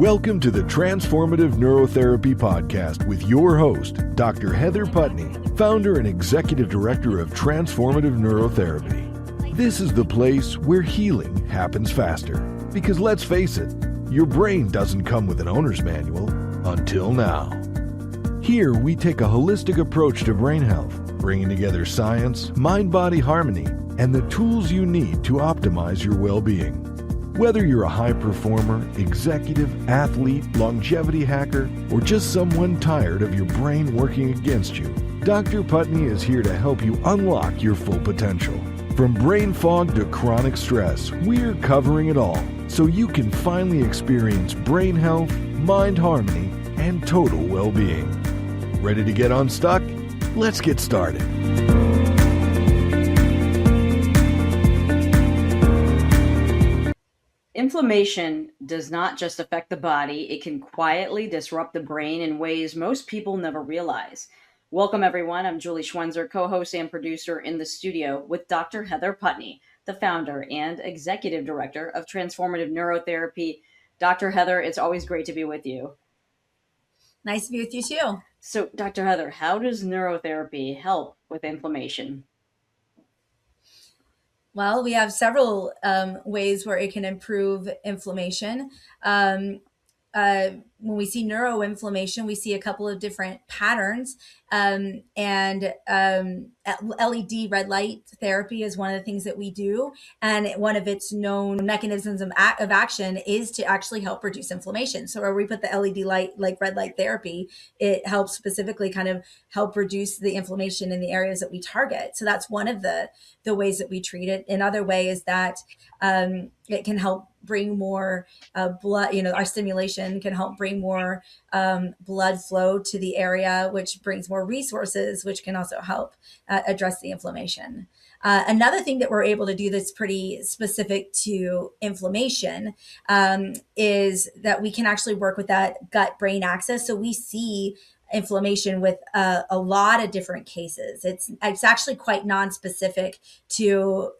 Welcome to the Transformative Neurotherapy Podcast with your host, Dr. Heather Putney, founder and executive director of Transformative Neurotherapy. This is the place where healing happens faster. Because let's face it, your brain doesn't come with an owner's manual until now. Here, we take a holistic approach to brain health, bringing together science, mind-body harmony, and the tools you need to optimize your well-being. Whether you're a high performer, executive, athlete, longevity hacker, or just someone tired of your brain working against you, Dr. Putney is here to help you unlock your full potential. From brain fog to chronic stress, we're covering it all so you can finally experience brain health, mind harmony, and total well-being. Ready to get unstuck? Let's get started. Inflammation does not just affect the body, it can quietly disrupt the brain in ways most people never realize. Welcome everyone, I'm Julie Schwenzer, co-host and producer in the studio with Dr. Heather Putney, the founder and executive director of Transformative Neurotherapy. Dr. Heather, it's always great to be with you. Nice to be with you too. So, Dr. Heather, how does neurotherapy help with inflammation? Well, we have several ways where it can improve inflammation. When we see neuroinflammation, we see a couple of different patterns. LED red light therapy is one of the things that we do. And one of its known mechanisms of action is to actually help reduce inflammation. So where we put the LED light, like red light therapy, it helps specifically kind of help reduce the inflammation in the areas that we target. So that's one of the ways that we treat it. Another way is that it can help bring more blood, our stimulation can help bring more blood flow to the area, which brings more resources, which can also help address the inflammation. Another thing that we're able to do that's pretty specific to inflammation is that we can actually work with that gut-brain axis. So we see inflammation with a lot of different cases. It's actually quite non-specific to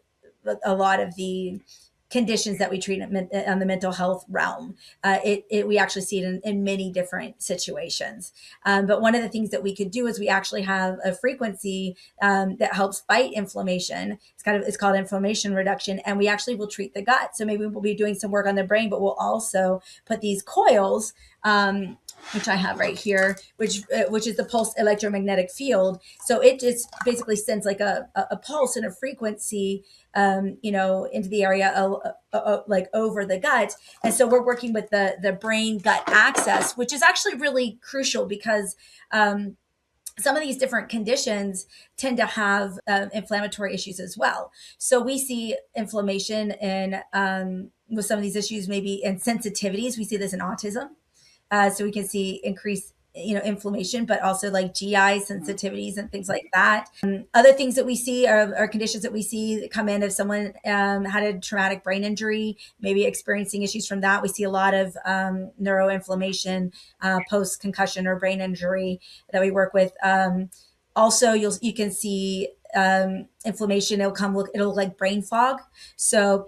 a lot of the conditions that we treat on the mental health realm. We actually see it in many different situations. But one of the things that we could do is we actually have a frequency that helps fight inflammation. It's called inflammation reduction, and we actually will treat the gut. So maybe we'll be doing some work on the brain, but we'll also put these coils, which I have right here, which is the pulse electromagnetic field. So it just basically sends like a pulse and a frequency, into the area, like over the gut. And so we're working with the brain gut axis, which is actually really crucial because some of these different conditions tend to have inflammatory issues as well. So we see inflammation in with some of these issues, maybe in sensitivities. We see this in autism. So we can see increased, inflammation, but also like GI sensitivities and things like that. Other things that we see are conditions that we see that come in if someone had a traumatic brain injury, maybe experiencing issues from that. We see a lot of neuroinflammation post concussion or brain injury that we work with. Also, you can see inflammation. It'll look like brain fog. So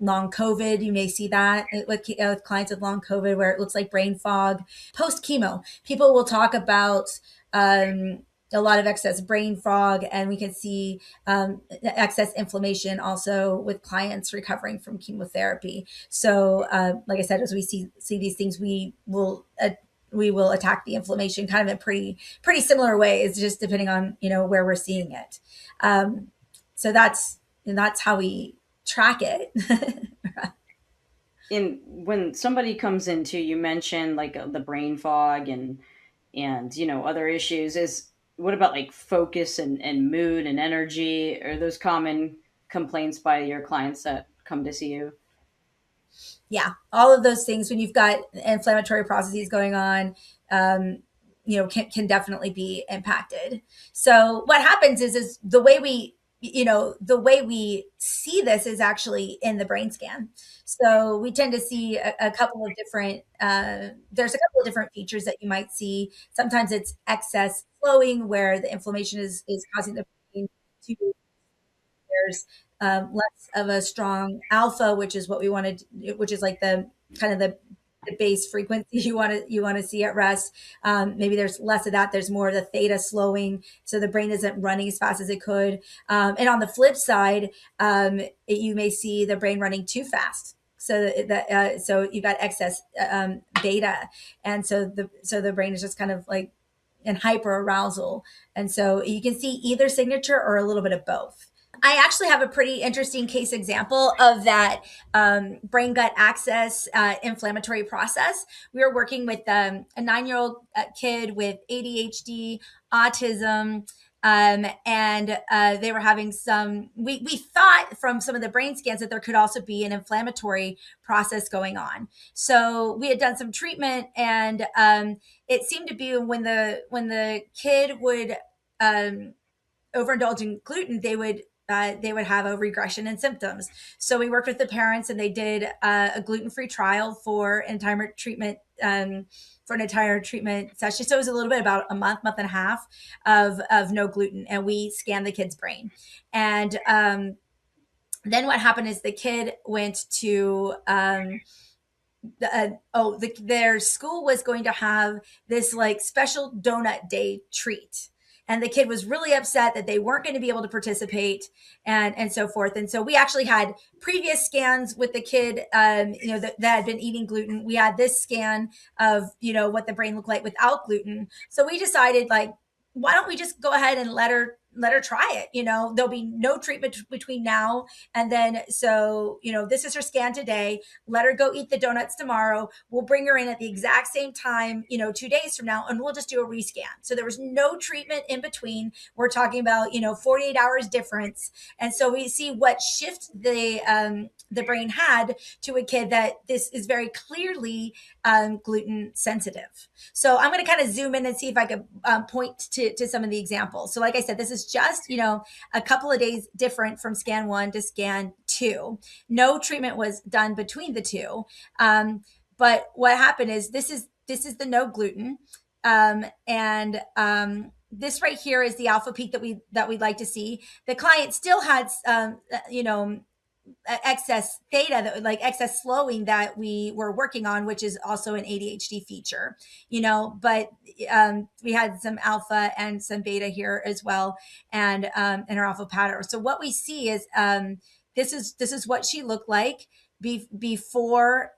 long COVID, you may see that with clients with long COVID, where it looks like brain fog. Post chemo, people will talk about a lot of excess brain fog, and we can see excess inflammation also with clients recovering from chemotherapy. So like I said, as we see these things, we will attack the inflammation kind of in pretty similar ways, just depending on, where we're seeing it. So that's how we track it. When somebody comes into, you mentioned like the brain fog and other issues, what about like focus and mood and energy? Are those common complaints by your clients that come to see you? Yeah, all of those things, when you've got inflammatory processes going on, can definitely be impacted. So what happens is the way we see this is actually in the brain scan. So we tend to see a couple of different, there's a couple of different features that you might see. Sometimes it's excess flowing, where the inflammation is causing the brain to, there's less of a strong alpha, which is what we wanted, which is like the kind of the the base frequency you want to see at rest. Maybe there's less of that. There's more of the theta slowing, so the brain isn't running as fast as it could. And on the flip side, you may see the brain running too fast. So you've got excess beta, and so the brain is just kind of like in hyper arousal, and so you can see either signature or a little bit of both. I actually have a pretty interesting case example of that brain gut axis inflammatory process. We were working with a 9-year-old kid with ADHD, autism, and they were having some, we thought from some of the brain scans that there could also be an inflammatory process going on. So we had done some treatment, and it seemed to be when the kid would overindulge in gluten, they would have a regression in symptoms. So we worked with the parents, and they did a gluten-free trial for an entire treatment session. So it was a little bit, about a month and a half of no gluten, and we scanned the kid's brain. And then what happened is the kid went to their school was going to have this like special donut day treat, and the kid was really upset that they weren't going to be able to participate, and so forth. And so we actually had previous scans with the kid, that had been eating gluten. We had this scan of, what the brain looked like without gluten. So we decided, like, why don't we just go ahead and let her try it? There'll be no treatment between now and then. So, this is her scan today. Let her go eat the donuts tomorrow. We'll bring her in at the exact same time, 2 days from now, and we'll just do a rescan. So there was no treatment in between. We're talking about, 48 hours difference. And so we see what shift the brain had to a kid that this is very clearly gluten sensitive. So I'm going to kind of zoom in and see if I could point to some of the examples. So like I said, this is just, a couple of days different from scan 1 to scan 2. No treatment was done between the two. But what happened is this is the no gluten. And this right here is the alpha peak that we'd like to see. The client still had, excess theta, excess slowing that we were working on, which is also an ADHD feature, but we had some alpha and some beta here as well, and in our alpha pattern. So what we see is this is what she looked like before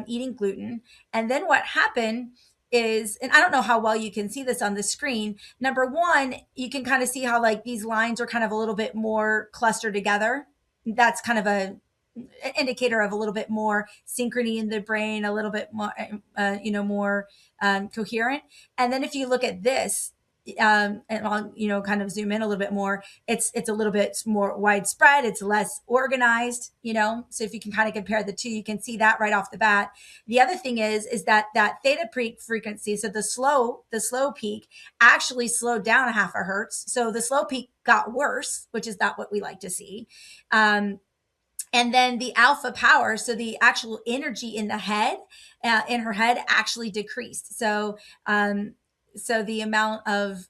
eating gluten. And then what happened is, and I don't know how well you can see this on the screen. Number one, you can kind of see how like these lines are kind of a little bit more clustered together. That's kind of an indicator of a little bit more synchrony in the brain, a little bit more, more coherent. And then if you look at this, and I'll, kind of zoom in a little bit more, it's a little bit more widespread. It's less organized, so if you can kind of compare the two, you can see that right off the bat. The other thing is that theta peak frequency, so the slow peak actually slowed down a half a hertz. So the slow peak got worse, which is not what we like to see. And then the alpha power, so the actual energy in the head, in her head, actually decreased. So the amount of,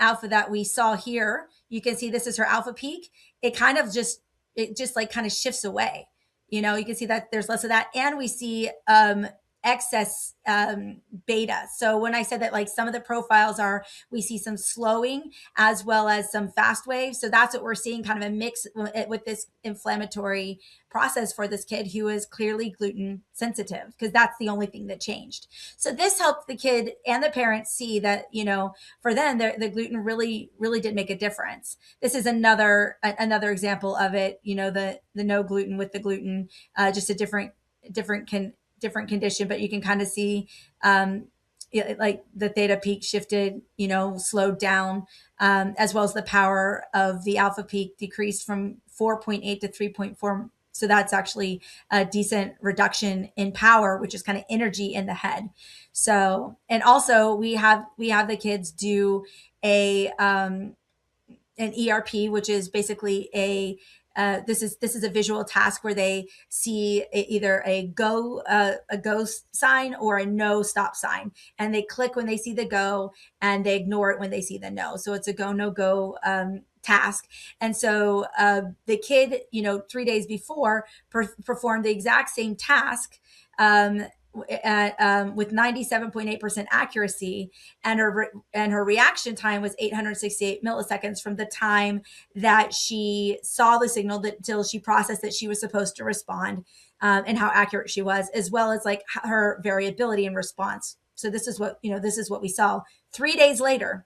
alpha that we saw here, you can see this is her alpha peak. It kind of just kind of shifts away. You can see that there's less of that. And we see excess beta. So when I said that, like, some of the profiles we see some slowing as well as some fast waves. So that's what we're seeing, kind of a mix with this inflammatory process for this kid who is clearly gluten sensitive, because that's the only thing that changed. So this helped the kid and the parents see that, for them, the gluten really, really did make a difference. This is another example of it, the no gluten with the gluten, just a different condition, but you can kind of see like the theta peak shifted, slowed down, as well as the power of the alpha peak decreased from 4.8 to 3.4. So that's actually a decent reduction in power, which is kind of energy in the head. So, and also we have the kids do an ERP, which is basically this is a visual task where they see either a go sign or a no stop sign, and they click when they see the go and they ignore it when they see the no. So it's a go no go task. And so the kid, 3 days before performed the exact same task with 97.8% accuracy, and her reaction time was 868 milliseconds from the time that she saw the signal till she processed that she was supposed to respond, and how accurate she was, as well as like her variability in response. So this is what we saw. 3 days later,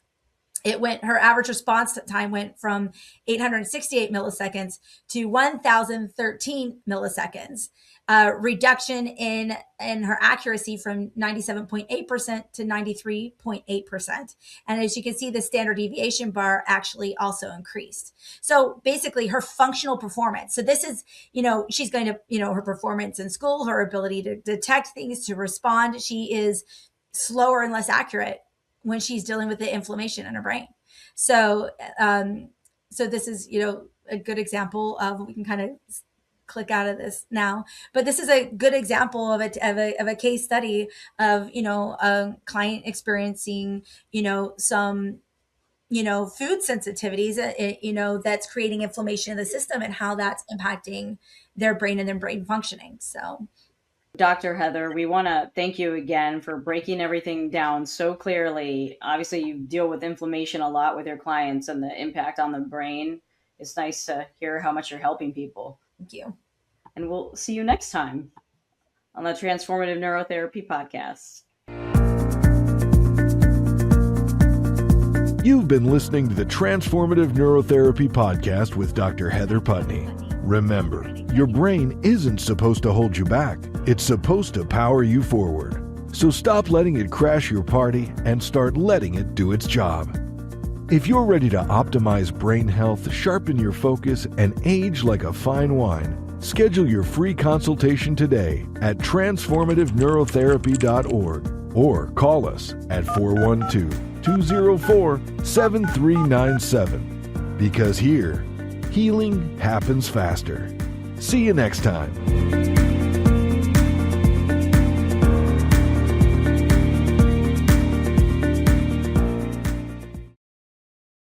her average response time went from 868 milliseconds to 1,013 milliseconds. Reduction in her accuracy from 97.8% to 93.8%. And as you can see, the standard deviation bar actually also increased. So basically her functional performance. So this is, she's going to, her performance in school, her ability to detect things, to respond. She is slower and less accurate when she's dealing with the inflammation in her brain. So, so this is, a good example of, we can kind of click out of this now, but this is a good example of a case study of, a client experiencing, some, food sensitivities, that's creating inflammation in the system, and how that's impacting their brain and their brain functioning. So, Dr. Heather, we want to thank you again for breaking everything down so clearly. Obviously, you deal with inflammation a lot with your clients and the impact on the brain. It's nice to hear how much you're helping people. Thank you. And we'll see you next time on the Transformative Neurotherapy Podcast. You've been listening to the Transformative Neurotherapy Podcast with Dr. Heather Putney. Remember, your brain isn't supposed to hold you back. It's supposed to power you forward. So stop letting it crash your party and start letting it do its job. If you're ready to optimize brain health, sharpen your focus, and age like a fine wine, schedule your free consultation today at transformativeneurotherapy.org or call us at 412-204-7397. Because here, healing happens faster. See you next time.